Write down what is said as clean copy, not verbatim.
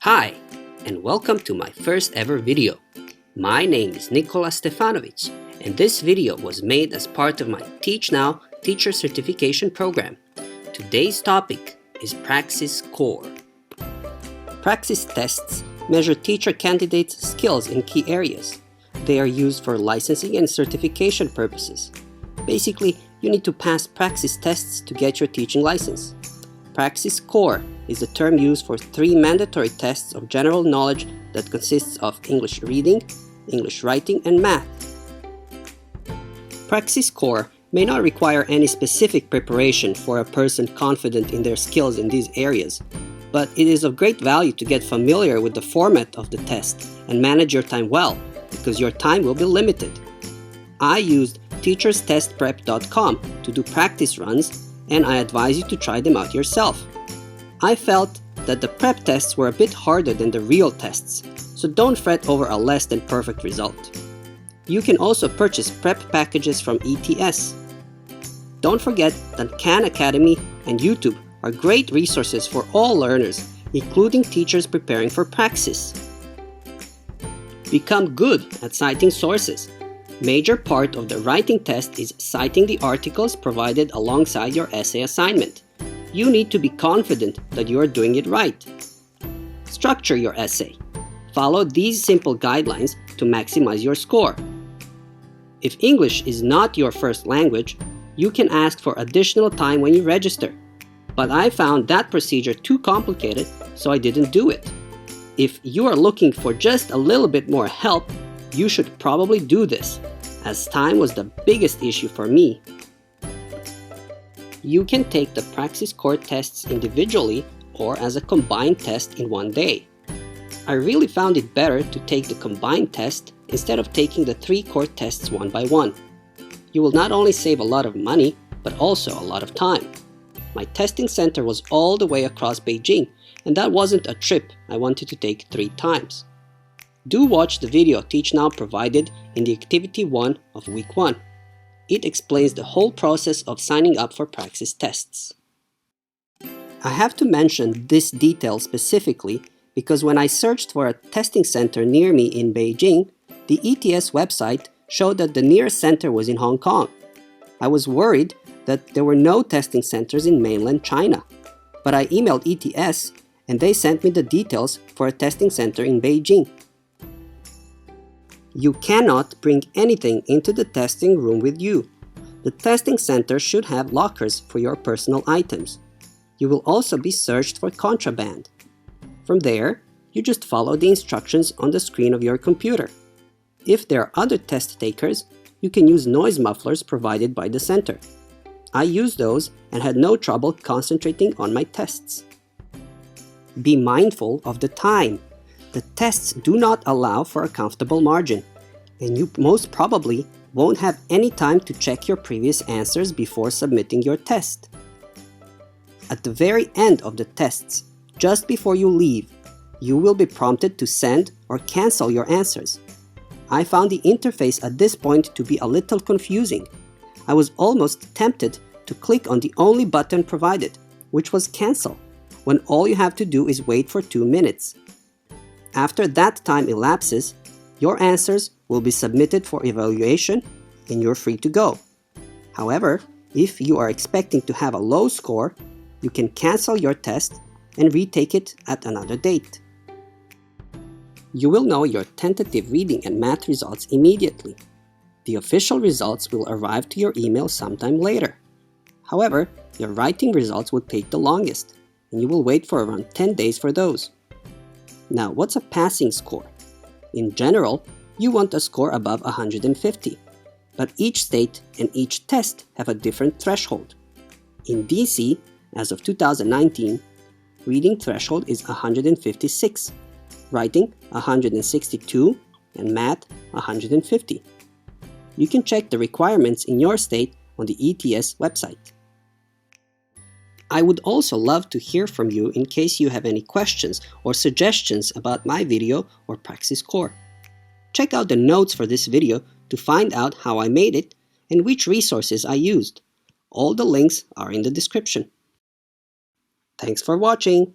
Hi, and welcome to my first ever video. My name is Nikola Stefanovic, and this video was made as part of my Teach Now Teacher Certification Program. Today's topic is Praxis Core. Praxis tests measure teacher candidates' skills in key areas. They are used for licensing and certification purposes. Basically, you need to pass Praxis tests to get your teaching license. Praxis Core is the term used for 3 mandatory tests of general knowledge that consists of English reading, English writing, and math. Praxis Core may not require any specific preparation for a person confident in their skills in these areas, but it is of great value to get familiar with the format of the test and manage your time well, because your time will be limited. I used teacherstestprep.com to do practice runs, and I advise you to try them out yourself. I felt that the prep tests were a bit harder than the real tests, so don't fret over a less than perfect result. You can also purchase prep packages from ETS. Don't forget that Khan Academy and YouTube are great resources for all learners, including teachers preparing for Praxis. Become good at citing sources. Major part of the writing test is citing the articles provided alongside your essay assignment. You need to be confident that you are doing it right. Structure your essay. Follow these simple guidelines to maximize your score. If English is not your first language, you can ask for additional time when you register. But I found that procedure too complicated, so I didn't do it. If you are looking for just a little bit more help, you should probably do this, as time was the biggest issue for me. You can take the Praxis Core tests individually or as a combined test in one day. I really found it better to take the combined test instead of taking the 3 core tests one by one. You will not only save a lot of money, but also a lot of time. My testing center was all the way across Beijing, and that wasn't a trip I wanted to take 3 times. Do watch the video Teach Now provided in the Activity 1 of Week 1. It explains the whole process of signing up for Praxis tests. I have to mention this detail specifically because when I searched for a testing center near me in Beijing, the ETS website showed that the nearest center was in Hong Kong. I was worried that there were no testing centers in mainland China, but I emailed ETS and they sent me the details for a testing center in Beijing. You cannot bring anything into the testing room with you. The testing center should have lockers for your personal items. You will also be searched for contraband. From there, you just follow the instructions on the screen of your computer. If there are other test takers, you can use noise mufflers provided by the center. I used those and had no trouble concentrating on my tests. Be mindful of the time. The tests do not allow for a comfortable margin, and you most probably won't have any time to check your previous answers before submitting your test. At the very end of the tests, just before you leave, you will be prompted to send or cancel your answers. I found the interface at this point to be a little confusing. I was almost tempted to click on the only button provided, which was cancel, when all you have to do is wait for 2 minutes. After that time elapses, your answers will be submitted for evaluation and you're free to go. However, if you are expecting to have a low score, you can cancel your test and retake it at another date. You will know your tentative reading and math results immediately. The official results will arrive to your email sometime later. However, your writing results will take the longest, and you will wait for around 10 days for those. Now, what's a passing score? In general, you want a score above 150, but each state and each test have a different threshold. In DC, as of 2019, reading threshold is 156, writing 162, and math 150. You can check the requirements in your state on the ETS website. I would also love to hear from you in case you have any questions or suggestions about my video or Praxis Core. Check out the notes for this video to find out how I made it and which resources I used. All the links are in the description. Thanks for watching!